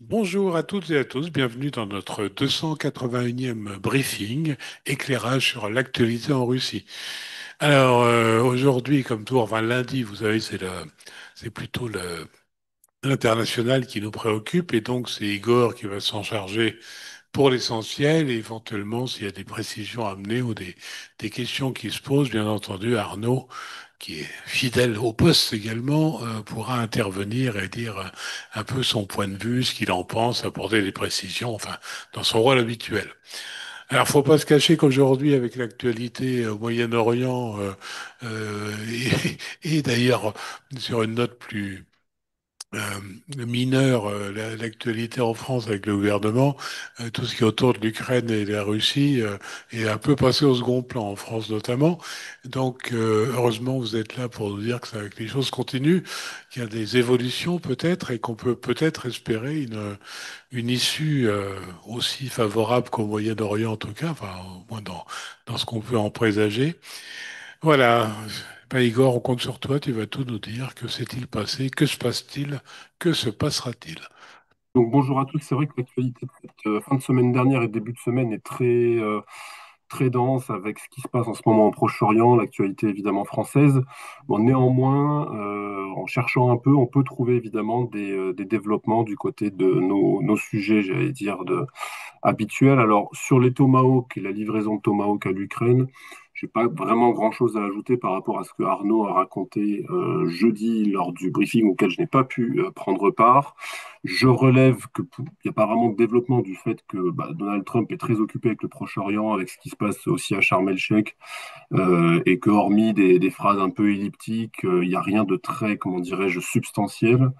Bonjour à toutes et à tous, bienvenue dans notre 281e briefing, éclairage sur l'actualité en Russie. Alors aujourd'hui, comme tout, enfin lundi, vous savez, c'est plutôt l'international qui nous préoccupe et donc c'est Igor qui va s'en charger pour l'essentiel et éventuellement s'il y a des précisions à amener ou des questions qui se posent, bien entendu, Arnaud, qui est fidèle au poste également, pourra intervenir et dire un peu son point de vue, ce qu'il en pense, apporter des précisions, enfin, dans son rôle habituel. Alors, faut pas se cacher qu'aujourd'hui, avec l'actualité au Moyen-Orient, et d'ailleurs, sur une note plus mineure, l'actualité en France avec le gouvernement, tout ce qui est autour de l'Ukraine et de la Russie est un peu passé au second plan, en France notamment. Donc, heureusement, vous êtes là pour nous dire que les choses continuent, qu'il y a des évolutions peut-être et qu'on peut peut-être espérer une issue aussi favorable qu'au Moyen-Orient en tout cas, enfin, au moins dans ce qu'on peut en présager. Voilà. Ben, Igor, on compte sur toi, tu vas tout nous dire. Que s'est-il passé? Que se passe-t-il? Que se passera-t-il? Donc bonjour à tous, c'est vrai que l'actualité de cette fin de semaine dernière et début de semaine est très dense avec ce qui se passe en ce moment au Proche-Orient, l'actualité évidemment française. Bon, néanmoins, en cherchant un peu, on peut trouver évidemment des développements du côté de nos sujets, j'allais dire, habituels. Alors sur les Tomahawks et la livraison de Tomahawks à l'Ukraine, j'ai pas vraiment grand-chose à ajouter par rapport à ce que Arnaud a raconté jeudi lors du briefing auquel je n'ai pas pu prendre part. Je relève qu'il n'y a pas vraiment de développement du fait que Donald Trump est très occupé avec le Proche-Orient, avec ce qui se passe aussi à Sharm el-Sheikh, et que hormis des phrases un peu elliptiques, il n'y a rien de très, comment dirais-je, substantiel.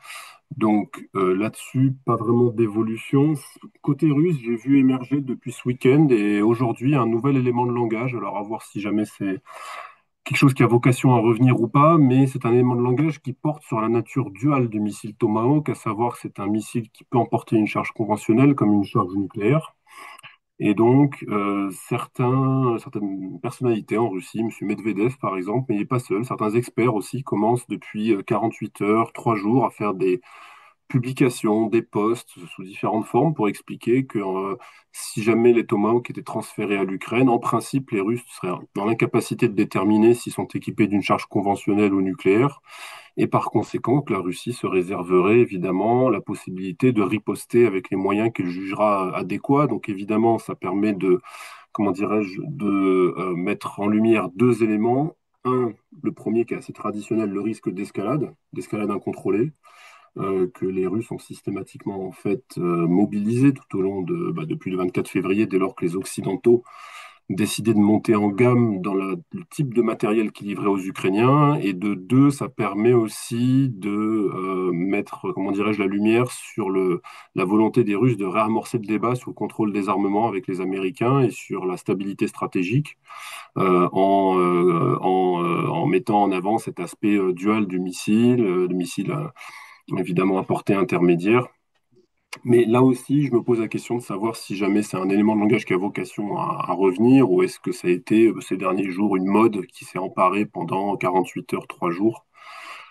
Donc là-dessus, pas vraiment d'évolution. Côté russe, j'ai vu émerger depuis ce week-end et aujourd'hui un nouvel élément de langage. Alors à voir si jamais c'est quelque chose qui a vocation à revenir ou pas, mais c'est un élément de langage qui porte sur la nature duale du missile Tomahawk, à savoir que c'est un missile qui peut emporter une charge conventionnelle comme une charge nucléaire. Et donc, certaines personnalités en Russie, M. Medvedev par exemple, mais il n'est pas seul, certains experts aussi commencent depuis 48 heures, 3 jours à faire des publications, des posts sous différentes formes pour expliquer que si jamais les Tomahawks étaient transférés à l'Ukraine, en principe, les Russes seraient dans l'incapacité de déterminer s'ils sont équipés d'une charge conventionnelle ou nucléaire, et par conséquent que la Russie se réserverait évidemment la possibilité de riposter avec les moyens qu'elle jugera adéquats. Donc évidemment, ça permet de, comment dirais-je, de mettre en lumière deux éléments. Un, le premier qui est assez traditionnel, le risque d'escalade incontrôlée que les Russes ont systématiquement en fait mobilisé tout au long depuis le 24 février, dès lors que les Occidentaux décidaient de monter en gamme dans le type de matériel qu'ils livraient aux Ukrainiens. Et de deux, ça permet aussi de mettre, comment dirais-je, la lumière sur la volonté des Russes de réamorcer le débat sur le contrôle des armements avec les Américains et sur la stabilité stratégique en mettant en avant cet aspect dual du missile, évidemment à portée intermédiaire. Mais là aussi, je me pose la question de savoir si jamais c'est un élément de langage qui a vocation à revenir ou est-ce que ça a été ces derniers jours une mode qui s'est emparée pendant 48 heures, 3 jours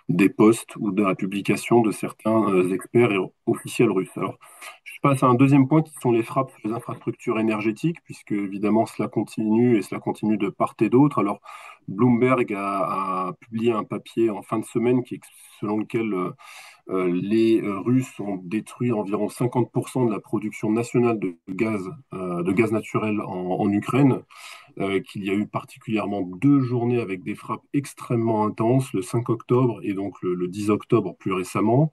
des posts ou de la publication de certains experts et officiels russes. Alors, je passe à un deuxième point qui sont les frappes sur les infrastructures énergétiques, puisque évidemment cela continue et cela continue de part et d'autre. Alors, Bloomberg a publié un papier en fin de semaine selon lequel les Russes ont détruit environ 50% de la production nationale de gaz naturel en Ukraine, qu'il y a eu particulièrement deux journées avec des frappes extrêmement intenses, le 5 octobre et donc le 10 octobre plus récemment,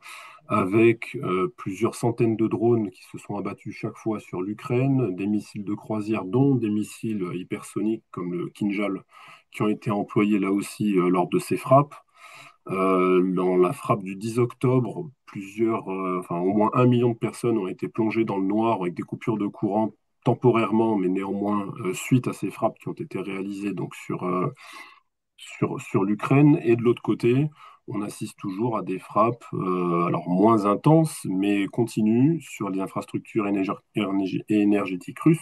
avec plusieurs centaines de drones qui se sont abattus chaque fois sur l'Ukraine, des missiles de croisière, dont des missiles hypersoniques comme le Kinjal, qui ont été employés là aussi lors de ces frappes. Dans la frappe du 10 octobre, enfin, au moins 1 million de personnes ont été plongées dans le noir avec des coupures de courant temporairement, mais néanmoins suite à ces frappes qui ont été réalisées donc sur l'Ukraine. Et de l'autre côté, on assiste toujours à des frappes, alors moins intenses, mais continues sur les infrastructures énergétiques russes,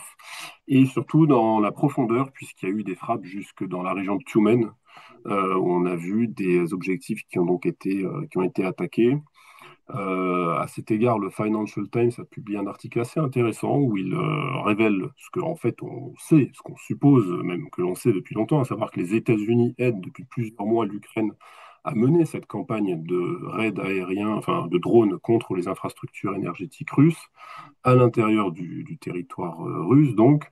et surtout dans la profondeur, puisqu'il y a eu des frappes jusque dans la région de Tumen, où on a vu des objectifs qui ont donc qui ont été attaqués. À cet égard, le Financial Times a publié un article assez intéressant où il révèle ce que en fait on sait, ce qu'on suppose même que l'on sait depuis longtemps, à savoir que les États-Unis aident depuis plusieurs mois l'Ukraine à mener cette campagne de raids aériens, enfin de drones contre les infrastructures énergétiques russes à l'intérieur du territoire russe, donc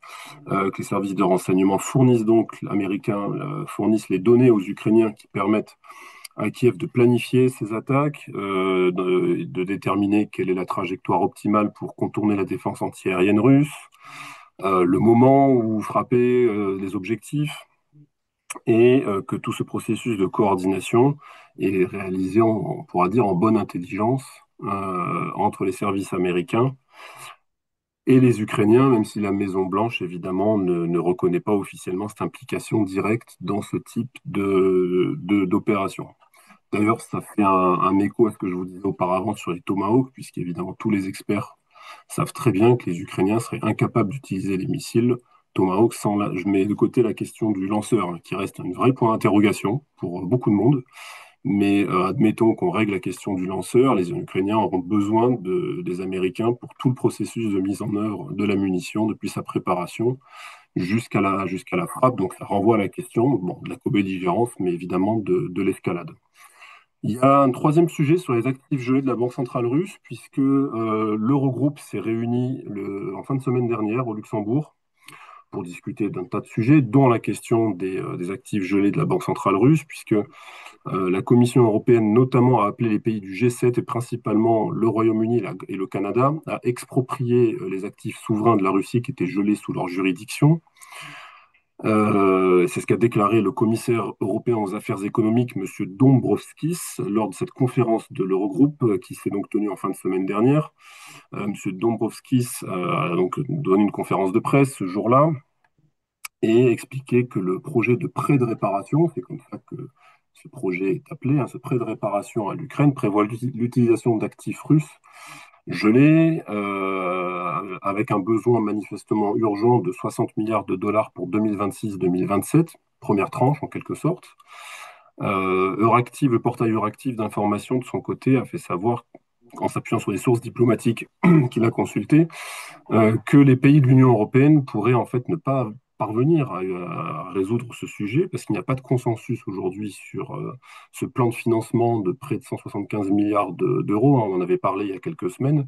que les services de renseignement fournissent donc, américains fournissent les données aux Ukrainiens qui permettent à Kiev de planifier ses attaques, de déterminer quelle est la trajectoire optimale pour contourner la défense antiaérienne russe, le moment où frapper les objectifs, et que tout ce processus de coordination est réalisé, on pourra dire, en bonne intelligence entre les services américains et les Ukrainiens, même si la Maison-Blanche, évidemment, ne reconnaît pas officiellement cette implication directe dans ce type d'opération. D'ailleurs, ça fait un écho à ce que je vous disais auparavant sur les Tomahawks, puisqu'évidemment, tous les experts savent très bien que les Ukrainiens seraient incapables d'utiliser les missiles Tomahawk sans je mets de côté la question du lanceur, hein, qui reste un vrai point d'interrogation pour beaucoup de monde. Mais admettons qu'on règle la question du lanceur, les Ukrainiens auront besoin des Américains pour tout le processus de mise en œuvre de la munition, depuis sa préparation jusqu'à la frappe. Donc ça renvoie à la question bon, de la co-belligérance, mais évidemment de l'escalade. Il y a un troisième sujet sur les actifs gelés de la Banque centrale russe, puisque l'Eurogroupe s'est réuni en fin de semaine dernière au Luxembourg pour discuter d'un tas de sujets, dont la question des actifs gelés de la Banque centrale russe, puisque la Commission européenne notamment a appelé les pays du G7 et principalement le Royaume-Uni et le Canada à exproprier les actifs souverains de la Russie qui étaient gelés sous leur juridiction. C'est ce qu'a déclaré le commissaire européen aux affaires économiques, M. Dombrovskis, lors de cette conférence de l'Eurogroupe qui s'est donc tenue en fin de semaine dernière. M. Dombrovskis a donc donné une conférence de presse ce jour-là et expliqué que le projet de prêt de réparation, c'est comme ça que ce projet est appelé, hein, ce prêt de réparation à l'Ukraine, prévoit l'utilisation d'actifs russes gelés, avec un besoin manifestement urgent de 60 milliards de dollars pour 2026-2027, première tranche en quelque sorte. Euractiv, le portail Euractiv d'information de son côté a fait savoir, en s'appuyant sur les sources diplomatiques qu'il a consultées, que les pays de l'Union européenne pourraient en fait ne pas parvenir à résoudre ce sujet parce qu'il n'y a pas de consensus aujourd'hui sur ce plan de financement de près de 175 milliards d'euros, hein, on en avait parlé il y a quelques semaines,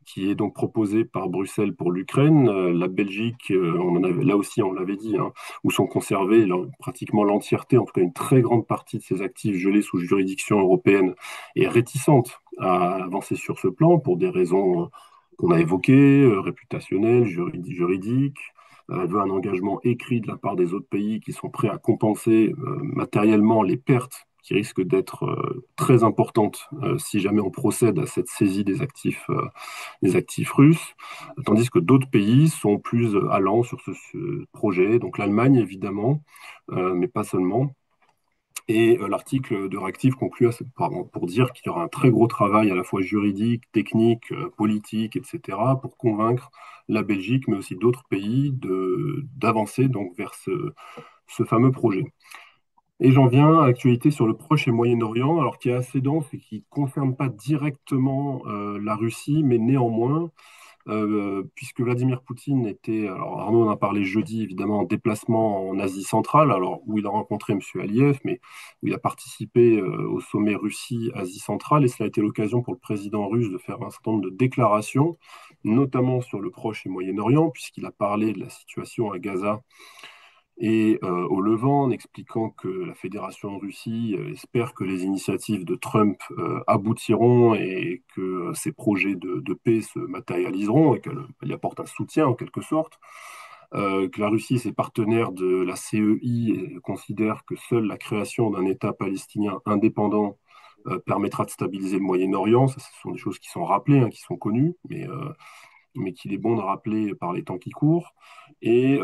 qui est donc proposé par Bruxelles pour l'Ukraine. La Belgique, on en avait, là aussi on l'avait dit, hein, où sont conservés pratiquement l'entièreté, en tout cas une très grande partie de ces actifs gelés sous juridiction européenne, est réticente à avancer sur ce plan pour des raisons qu'on a évoquées, réputationnelles, juridiques. Elle veut un engagement écrit de la part des autres pays qui sont prêts à compenser matériellement les pertes qui risquent d'être très importantes si jamais on procède à cette saisie des actifs russes, tandis que d'autres pays sont plus allants sur ce projet. Donc l'Allemagne, évidemment, mais pas seulement. Et l'article de Réactive conclut pour dire qu'il y aura un très gros travail à la fois juridique, technique, politique, etc., pour convaincre la Belgique, mais aussi d'autres pays, d'avancer donc vers ce fameux projet. Et j'en viens à l'actualité sur le Proche et Moyen-Orient, alors qui est assez dense et qui ne concerne pas directement la Russie, mais néanmoins, puisque Vladimir Poutine était, alors Arnaud en a parlé jeudi, évidemment, en déplacement en Asie centrale, alors où il a rencontré M. Aliyev, mais où il a participé au sommet Russie-Asie centrale, et cela a été l'occasion pour le président russe de faire un certain nombre de déclarations, notamment sur le Proche et Moyen-Orient, puisqu'il a parlé de la situation à Gaza et au Levant, en expliquant que la Fédération de Russie espère que les initiatives de Trump aboutiront et que ces projets de paix se matérialiseront et qu'elle y apporte un soutien en quelque sorte. Que la Russie, ses partenaires de la CEI, considèrent que seule la création d'un État palestinien indépendant permettra de stabiliser le Moyen-Orient. Ça, ce sont des choses qui sont rappelées, hein, qui sont connues, mais qu'il est bon de rappeler par les temps qui courent. Et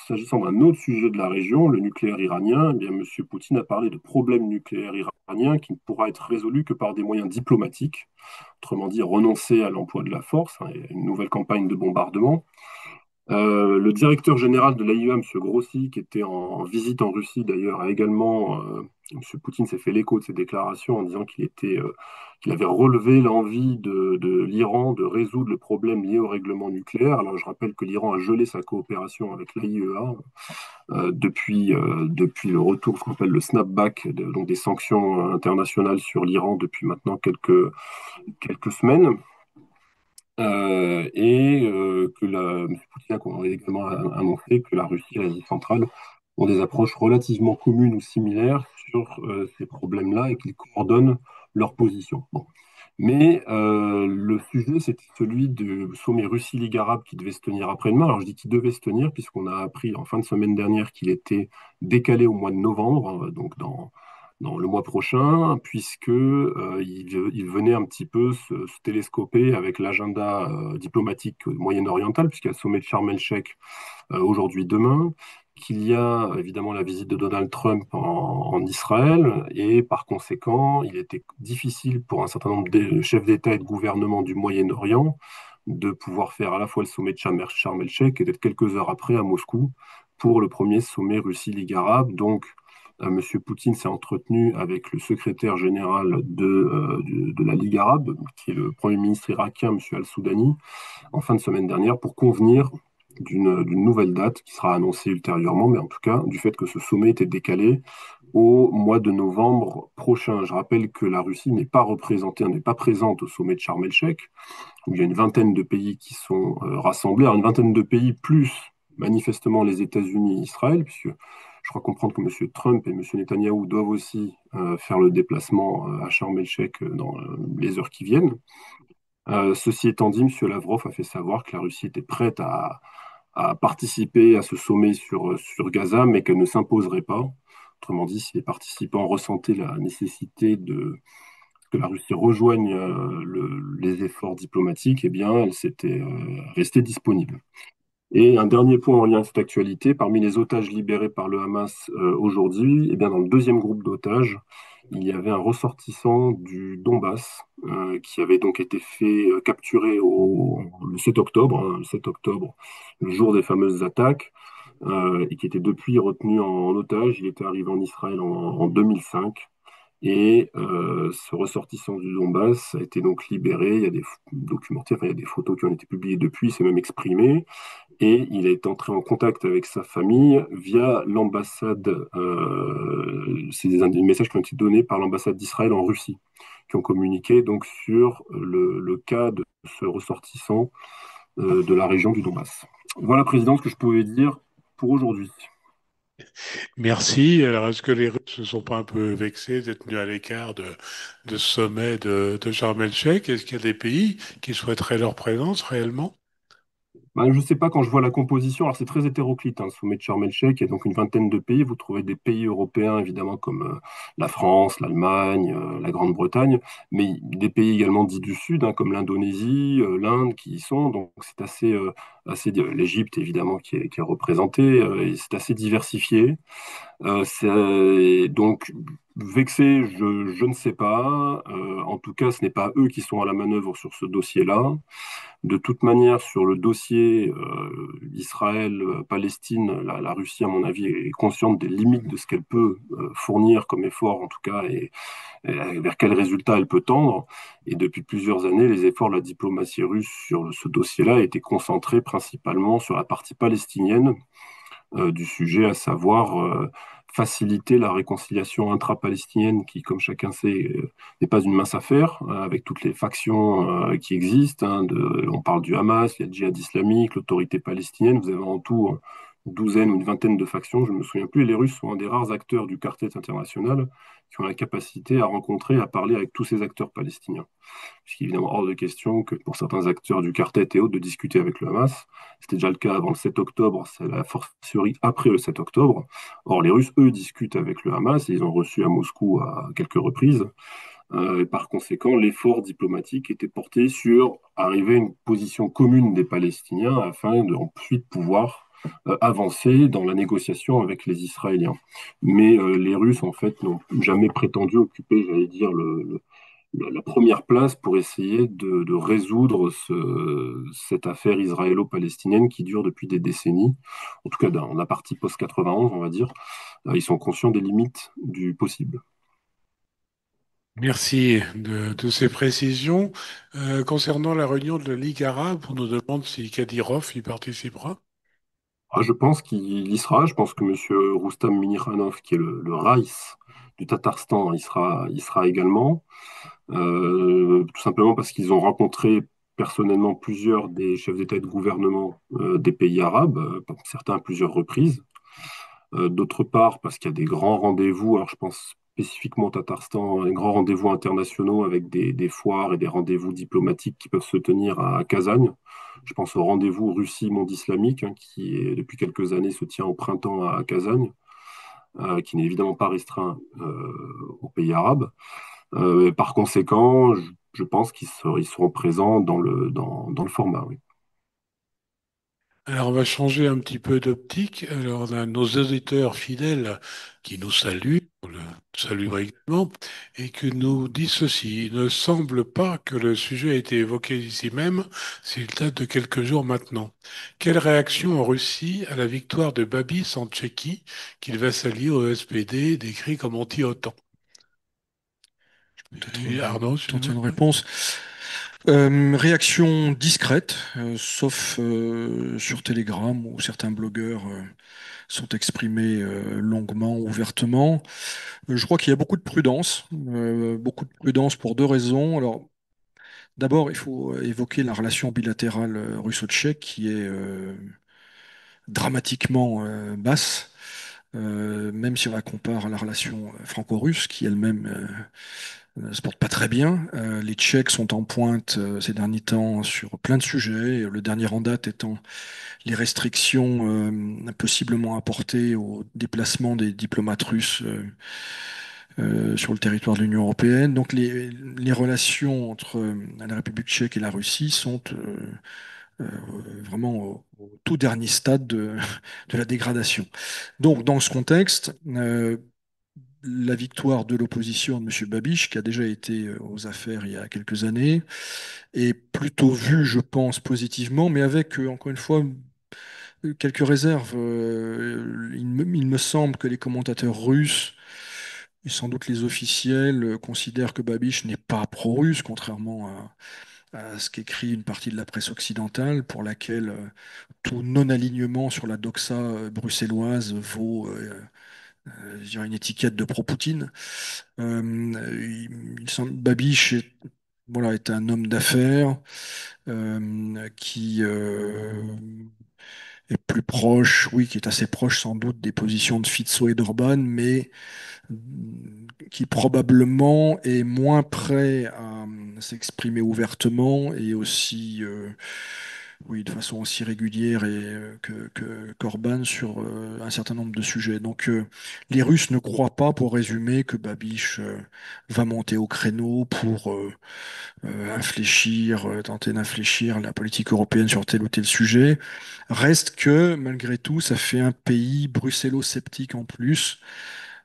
s'agissant d'un autre sujet de la région, le nucléaire iranien, eh bien, M. Poutine a parlé de problème nucléaire iranien qui ne pourra être résolu que par des moyens diplomatiques, autrement dit renoncer à l'emploi de la force, hein, et une nouvelle campagne de bombardement. Le directeur général de l'AIEA, M. Grossi, qui était en visite en Russie d'ailleurs, a également, M. Poutine s'est fait l'écho de ses déclarations en disant qu'il avait relevé l'envie de l'Iran de résoudre le problème lié au règlement nucléaire. Alors je rappelle que l'Iran a gelé sa coopération avec l'AIEA depuis le retour, ce qu'on appelle le snapback, donc des sanctions internationales sur l'Iran depuis maintenant quelques semaines. M. Poutine a également annoncé que la Russie et l'Asie centrale ont des approches relativement communes ou similaires sur ces problèmes-là et qu'ils coordonnent leurs positions. Bon. Mais le sujet, c'était celui du sommet Russie-Ligue arabe qui devait se tenir après-demain. Alors je dis qu'il devait se tenir puisqu'on a appris en fin de semaine dernière qu'il était décalé au mois de novembre, donc dans le mois prochain, puisque il venait un petit peu se télescoper avec l'agenda diplomatique moyen-oriental, puisqu'il y a le sommet de Sharm el-Sheikh aujourd'hui, demain, qu'il y a évidemment la visite de Donald Trump en Israël, et par conséquent, il était difficile pour un certain nombre de chefs d'État et de gouvernement du Moyen-Orient de pouvoir faire à la fois le sommet de Sharm el-Sheikh et d'être quelques heures après à Moscou pour le premier sommet Russie-Ligue arabe. Donc, M. Poutine s'est entretenu avec le secrétaire général de la Ligue arabe, qui est le Premier ministre irakien, M. Al-Soudani, en fin de semaine dernière pour convenir d'une nouvelle date qui sera annoncée ultérieurement, mais en tout cas du fait que ce sommet était décalé au mois de novembre prochain. Je rappelle que la Russie n'est pas représentée, n'est pas présente au sommet de Sharm el-Sheikh, où il y a une vingtaine de pays qui sont rassemblés. Alors une vingtaine de pays plus manifestement les États-Unis et Israël, puisque je crois comprendre que M. Trump et M. Netanyahou doivent aussi faire le déplacement à Sharm el-Sheikh dans les heures qui viennent. Ceci étant dit, M. Lavrov a fait savoir que la Russie était prête à participer à ce sommet sur Gaza, mais qu'elle ne s'imposerait pas. Autrement dit, si les participants ressentaient la nécessité que la Russie rejoigne les efforts diplomatiques, eh bien, elle s'était restée disponible. Et un dernier point en lien avec cette actualité, parmi les otages libérés par le Hamas aujourd'hui, eh bien, dans le deuxième groupe d'otages, il y avait un ressortissant du Donbass qui avait donc été fait capturer le 7 octobre, hein, le 7 octobre, le jour des fameuses attaques, et qui était depuis retenu en otage. Il était arrivé en Israël en 2005. Et ce ressortissant du Donbass a été donc libéré. Il y a des documentaires, enfin, il y a des photos qui ont été publiées depuis, il s'est même exprimé. Et il est entré en contact avec sa famille via l'ambassade. C'est des messages qui ont été donnés par l'ambassade d'Israël en Russie, qui ont communiqué donc sur le cas de ce ressortissant de la région du Donbass. Voilà, Président, ce que je pouvais dire pour aujourd'hui. Merci. Alors, est-ce que les Russes ne sont pas un peu vexés d'être tenus à l'écart de ce sommet de Sharm el-Sheikh? Est-ce qu'il y a des pays qui souhaiteraient leur présence réellement? Bah, je ne sais pas, quand je vois la composition, alors c'est très hétéroclite, hein, le sommet de Sharm el-Sheikh, il y a donc une vingtaine de pays. Vous trouvez des pays européens, évidemment, comme la France, l'Allemagne, la Grande-Bretagne, mais des pays également dits du Sud, hein, comme l'Indonésie, l'Inde, qui y sont. Donc c'est l'Égypte, évidemment, qui est représentée, et c'est assez diversifié. Donc, vexé, je ne sais pas. En tout cas, ce n'est pas eux qui sont à la manœuvre sur ce dossier-là. De toute manière, sur le dossier Israël-Palestine, la Russie, à mon avis, est consciente des limites de ce qu'elle peut fournir comme effort, en tout cas, et vers quel résultat elle peut tendre. Et depuis plusieurs années, les efforts de la diplomatie russe sur ce dossier-là étaient concentrés principalement sur la partie palestinienne du sujet, à savoir faciliter la réconciliation intra-palestinienne qui, comme chacun sait, n'est pas une mince affaire, avec toutes les factions qui existent. Hein, on parle du Hamas, il y a le djihad islamique, l'autorité palestinienne. Vous avez en tout une douzaine ou une vingtaine de factions, je ne me souviens plus. Et les Russes sont un des rares acteurs du quartet international qui ont la capacité à rencontrer, à parler avec tous ces acteurs palestiniens, puisqu'évidemment hors de question que pour certains acteurs du quartet et autres de discuter avec le Hamas. C'était déjà le cas avant le 7 octobre, c'est la fortiori après le 7 octobre. Or, les Russes, eux, discutent avec le Hamas et ils ont reçu à Moscou à quelques reprises. Et par conséquent, l'effort diplomatique était porté sur arriver à une position commune des Palestiniens afin de ensuite pouvoir avancer dans la négociation avec les Israéliens. Mais les Russes, en fait, n'ont jamais prétendu occuper, j'allais dire, la première place pour essayer de résoudre cette affaire israélo-palestinienne qui dure depuis des décennies, en tout cas dans la partie post-91, on va dire. Ils sont conscients des limites du possible. Merci de ces précisions. Concernant la réunion de la Ligue arabe, on nous demande si Kadyrov y participera. Ah, je pense qu'il y sera. Je pense que M. Roustam Minnikhanov, qui est le Raïs du Tatarstan, il sera également. Tout simplement parce qu'ils ont rencontré personnellement plusieurs des chefs d'État et de gouvernement des pays arabes, certains à plusieurs reprises. D'autre part, parce qu'il y a des grands rendez-vous, alors je pense spécifiquement au Tatarstan, des grands rendez-vous internationaux avec des foires et des rendez-vous diplomatiques qui peuvent se tenir à Kazagne. Je pense au rendez-vous Russie-Monde islamique, hein, qui depuis quelques années se tient au printemps à Kazagne, qui n'est évidemment pas restreint aux pays arabes. Par conséquent, je pense ils seront présents dans le format, oui. Alors, on va changer un petit peu d'optique. Alors, on a nos auditeurs fidèles qui nous saluent, on le salue régulièrement, et qui nous disent ceci. Il ne semble pas que le sujet a été évoqué ici même, s'il date de quelques jours maintenant. Quelle réaction en Russie à la victoire de Babis en Tchéquie, qu'il va s'allier au SPD, décrit comme anti-OTAN? Peut-être Et Arnaud, si tu tenter veux. une réponse. Réaction discrète, sauf sur Telegram où certains blogueurs sont exprimés longuement, ouvertement. Je crois qu'il y a beaucoup de prudence pour deux raisons. Alors, d'abord, il faut évoquer la relation bilatérale russo-tchèque qui est dramatiquement basse. Même si on la compare à la relation franco-russe, qui elle-même ne se porte pas très bien. Les Tchèques sont en pointe ces derniers temps sur plein de sujets. Le dernier en date étant les restrictions possiblement apportées au déplacement des diplomates russes sur le territoire de l'Union européenne. Donc les relations entre la République tchèque et la Russie sont euh, vraiment au tout dernier stade de la dégradation. Donc dans ce contexte, la victoire de l'opposition de M. Babiš, qui a déjà été aux affaires il y a quelques années, est plutôt vue, je pense, positivement, mais avec, encore une fois, quelques réserves. Il me semble que les commentateurs russes, et sans doute les officiels, considèrent que Babiš n'est pas pro-russe, contrairement à ce qu'écrit une partie de la presse occidentale, pour laquelle tout non-alignement sur la doxa bruxelloise vaut je dirais une étiquette de pro-Poutine. Babiš voilà, est un homme d'affaires qui est plus proche, oui, qui est assez proche sans doute des positions de Fico et d'Orban, mais qui probablement est moins prêt à s'exprimer ouvertement et aussi, oui, de façon aussi régulière qu'Orban sur un certain nombre de sujets. Donc, les Russes ne croient pas, pour résumer, que Babiš va monter au créneau pour tenter d'infléchir la politique européenne sur tel ou tel sujet. Reste que, malgré tout, ça fait un pays bruxello-sceptique en plus,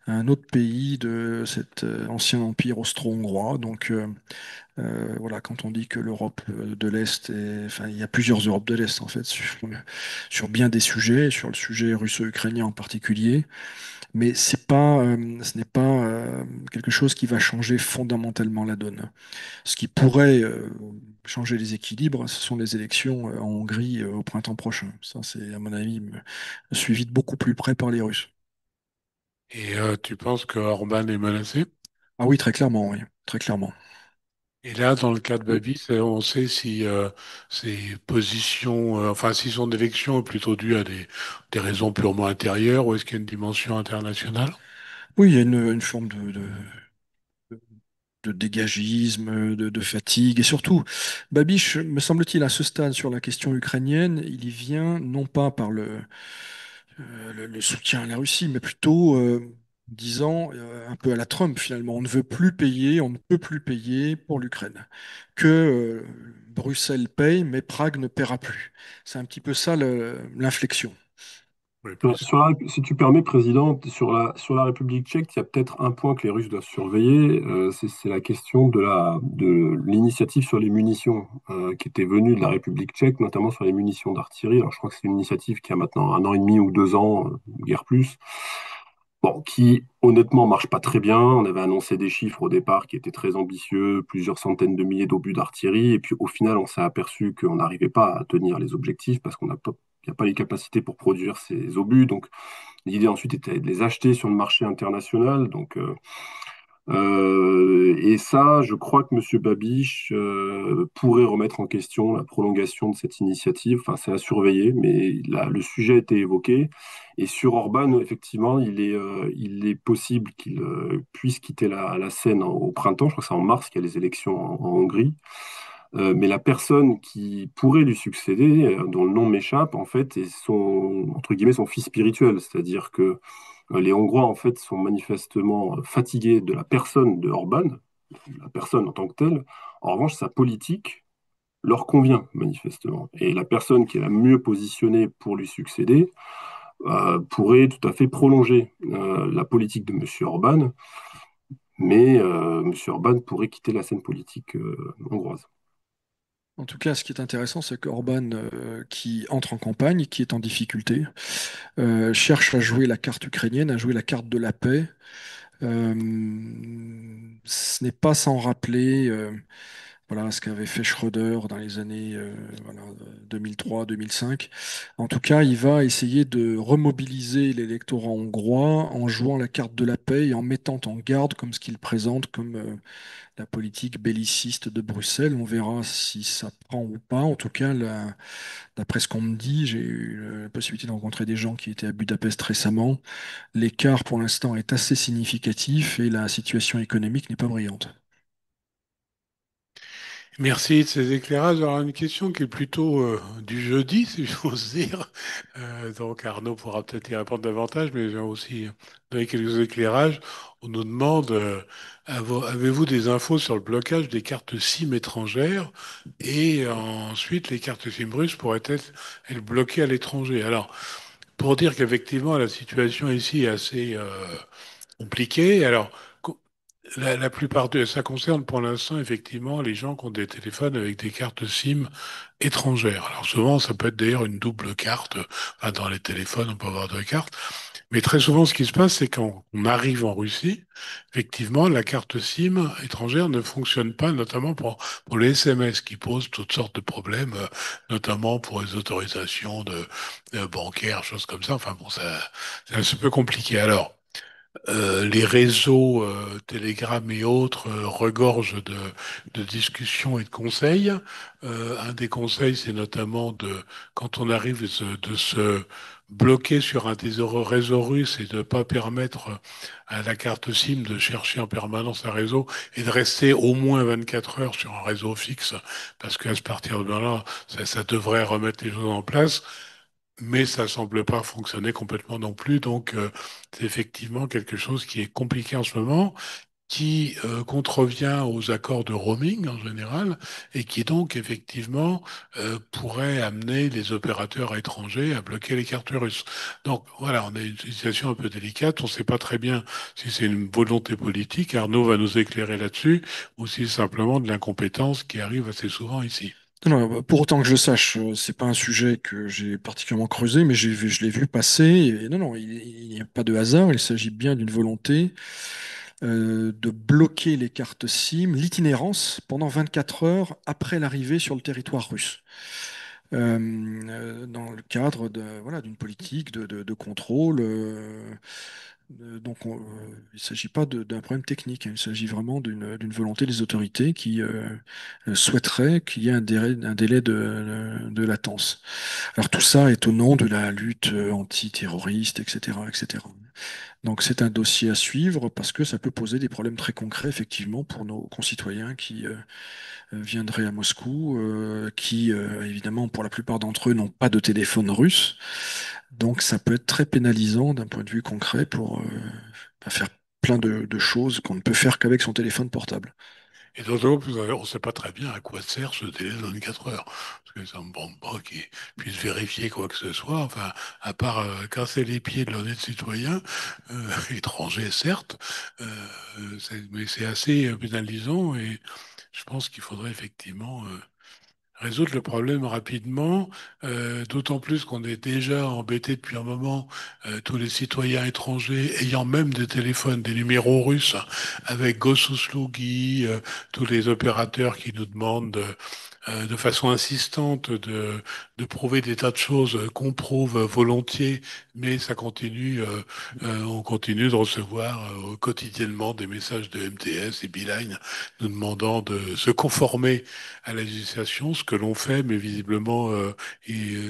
un autre pays de cet ancien empire austro-hongrois. Donc voilà, quand on dit que l'Europe de l'Est enfin, il y a plusieurs Europes de l'Est en fait, sur bien des sujets, sur le sujet russo-ukrainien en particulier, mais ce n'est pas quelque chose qui va changer fondamentalement la donne. Ce qui pourrait changer les équilibres, ce sont les élections en Hongrie au printemps prochain. Ça, c'est, à mon avis, suivi de beaucoup plus près par les Russes. Et tu penses que Orban est menacé? Ah oui, très clairement, oui, très clairement. Et là, dans le cas de Babis, on sait si ses positions, enfin, si son élection est plutôt due à des raisons purement intérieures ou est-ce qu'il y a une dimension internationale? Oui, il y a une forme de dégagisme, de fatigue, et surtout, Babiš, me semble-t-il, à ce stade sur la question ukrainienne, il y vient non pas par le soutien à la Russie, mais plutôt disant un peu à la Trump finalement, on ne veut plus payer, on ne peut plus payer pour l'Ukraine, que Bruxelles paye, mais Prague ne paiera plus. C'est un petit peu ça l'inflexion. Oui, puisque Si tu permets, Président, sur la République tchèque, il y a peut-être un point que les Russes doivent surveiller, c'est la question de l'initiative sur les munitions qui était venue de la République tchèque, notamment sur les munitions d'artillerie. Alors, je crois que c'est une initiative qui a maintenant 1 an et demi ou 2 ans, guère plus. Bon, qui honnêtement marche pas très bien. On avait annoncé des chiffres au départ qui étaient très ambitieux, plusieurs centaines de milliers d'obus d'artillerie, et puis au final, on s'est aperçu qu'on n'arrivait pas à tenir les objectifs parce il n'y a pas les capacités pour produire ces obus. Donc l'idée ensuite était de les acheter sur le marché international. Et ça, je crois que M. Babiš pourrait remettre en question la prolongation de cette initiative. Enfin, c'est à surveiller, mais là, le sujet a été évoqué. Et sur Orban, effectivement, il est possible qu'il puisse quitter la scène au printemps. Je crois que c'est en mars qu'il y a les élections en Hongrie. Mais la personne qui pourrait lui succéder, dont le nom m'échappe, en fait, est entre guillemets, son fils spirituel. C'est-à-dire que les Hongrois, en fait, sont manifestement fatigués de la personne de Orban, la personne en tant que telle. En revanche, sa politique leur convient manifestement. Et la personne qui est la mieux positionnée pour lui succéder pourrait tout à fait prolonger la politique de M. Orban, mais M. Orban pourrait quitter la scène politique hongroise. En tout cas, ce qui est intéressant, c'est qu'Orban, qui entre en campagne, qui est en difficulté, cherche à jouer la carte ukrainienne, à jouer la carte de la paix. Euh, Ce n'est pas sans rappeler voilà, ce qu'avait fait Schröder dans les années voilà, 2003-2005. En tout cas, il va essayer de remobiliser l'électorat hongrois en jouant la carte de la paix et en mettant en garde comme ce qu'il présente comme la politique belliciste de Bruxelles. On verra si ça prend ou pas. En tout cas, d'après ce qu'on me dit, j'ai eu la possibilité de rencontrer des gens qui étaient à Budapest récemment. L'écart pour l'instant est assez significatif et la situation économique n'est pas brillante. merci de ces éclairages. Alors, une question qui est plutôt du jeudi, si j'ose dire. Donc, Arnaud pourra peut-être y répondre davantage, mais j'ai aussi donné quelques éclairages. On nous demande, avez-vous des infos sur le blocage des cartes SIM étrangères? Et ensuite, les cartes SIM russes pourraient être, elles, bloquées à l'étranger. Alors, pour dire qu'effectivement, la situation ici est assez compliquée. Alors, la plupart de ça concerne pour l'instant effectivement les gens qui ont des téléphones avec des cartes SIM étrangères. Alors souvent, ça peut être d'ailleurs une double carte. Enfin, dans les téléphones, on peut avoir deux cartes. Mais très souvent, ce qui se passe, c'est quand on arrive en Russie, effectivement, la carte SIM étrangère ne fonctionne pas, notamment pour les SMS, qui posent toutes sortes de problèmes, notamment pour les autorisations de bancaires, choses comme ça. Enfin bon, ça, c'est un peu compliqué. Alors, les réseaux Telegram et autres regorgent de discussions et de conseils. Un des conseils, c'est notamment quand on arrive de se bloquer sur un des réseaux russes et de ne pas permettre à la carte SIM de chercher en permanence un réseau et de rester au moins 24 heures sur un réseau fixe, parce qu'à partir de là, ça devrait remettre les choses en place. Mais ça semble pas fonctionner complètement non plus. Donc, c'est effectivement quelque chose qui est compliqué en ce moment, qui contrevient aux accords de roaming en général, et qui donc effectivement pourrait amener les opérateurs étrangers à bloquer les cartes russes. Donc voilà, on a une situation un peu délicate. On ne sait pas très bien si c'est une volonté politique. Arnaud va nous éclairer là-dessus, ou si c'est simplement de l'incompétence qui arrive assez souvent ici. Non, non, pour autant que je le sache, c'est pas un sujet que j'ai particulièrement creusé, mais je l'ai vu passer. Et non, non, il n'y a pas de hasard. Il s'agit bien d'une volonté de bloquer les cartes SIM, l'itinérance, pendant 24 heures après l'arrivée sur le territoire russe. Dans le cadre voilà, d'une politique de contrôle. Donc, il ne s'agit pas d'un problème technique, hein. Il s'agit vraiment d'une volonté des autorités qui souhaiteraient qu'il y ait un délai de latence. Alors, tout ça est au nom de la lutte antiterroriste, etc., etc. Donc, c'est un dossier à suivre parce que ça peut poser des problèmes très concrets, effectivement, pour nos concitoyens qui viendraient à Moscou, qui, évidemment, pour la plupart d'entre eux, n'ont pas de téléphone russe. Donc, ça peut être très pénalisant d'un point de vue concret pour faire plein de choses qu'on ne peut faire qu'avec son téléphone portable. Et d'autant plus, on ne sait pas très bien à quoi sert ce délai de 24 heures. que ça me semble pas qu'ils puissent vérifier quoi que ce soit, enfin, à part casser les pieds de l'honnête citoyen, étranger certes, mais c'est assez pénalisant et je pense qu'il faudrait effectivement résoudre le problème rapidement, d'autant plus qu'on est déjà embêté depuis un moment, tous les citoyens étrangers ayant même des téléphones, des numéros russes, avec Gosuslugi, tous les opérateurs qui nous demandent de façon insistante de prouver des tas de choses qu'on prouve volontiers, mais ça continue, on continue de recevoir quotidiennement des messages de MTS et Beeline nous demandant de se conformer à la législation, ce que l'on fait, mais visiblement,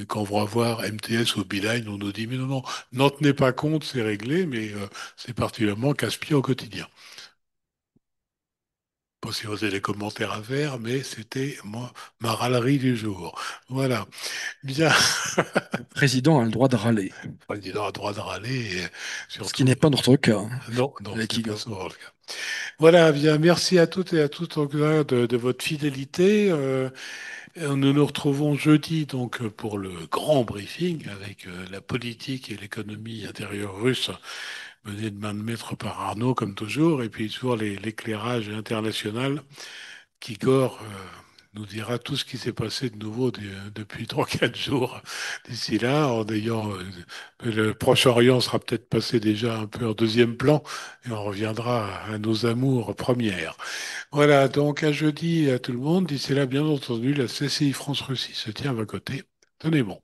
quand on va voir MTS ou Beeline, on nous dit, mais non, non, n'en tenez pas compte, c'est réglé, mais c'est particulièrement casse-pied au quotidien. Pas si vous avez des commentaires à faire, mais c'était moi, ma râlerie du jour. Voilà. Bien. Le président a le droit de râler, Le président a droit de râler, et ce qui surtout. n'est pas notre cas, hein, Non, non, avec c'est pas Igor. souvent le cas. Voilà, bien, merci à toutes et à tous en tout cas, de votre fidélité. Nous nous retrouvons jeudi donc pour le grand briefing avec la politique et l'économie intérieure russe menée de main de maître par Arnaud comme toujours, et puis toujours l'éclairage international qu'Igor nous dira tout ce qui s'est passé de nouveau depuis 3 4 jours d'ici là, en ayant le Proche-Orient sera peut-être passé déjà un peu en deuxième plan et on reviendra à nos amours premières. Voilà, donc à jeudi à tout le monde. D'ici là, bien entendu, la CCI France-Russie se tient à vos côtés. Tenez bon.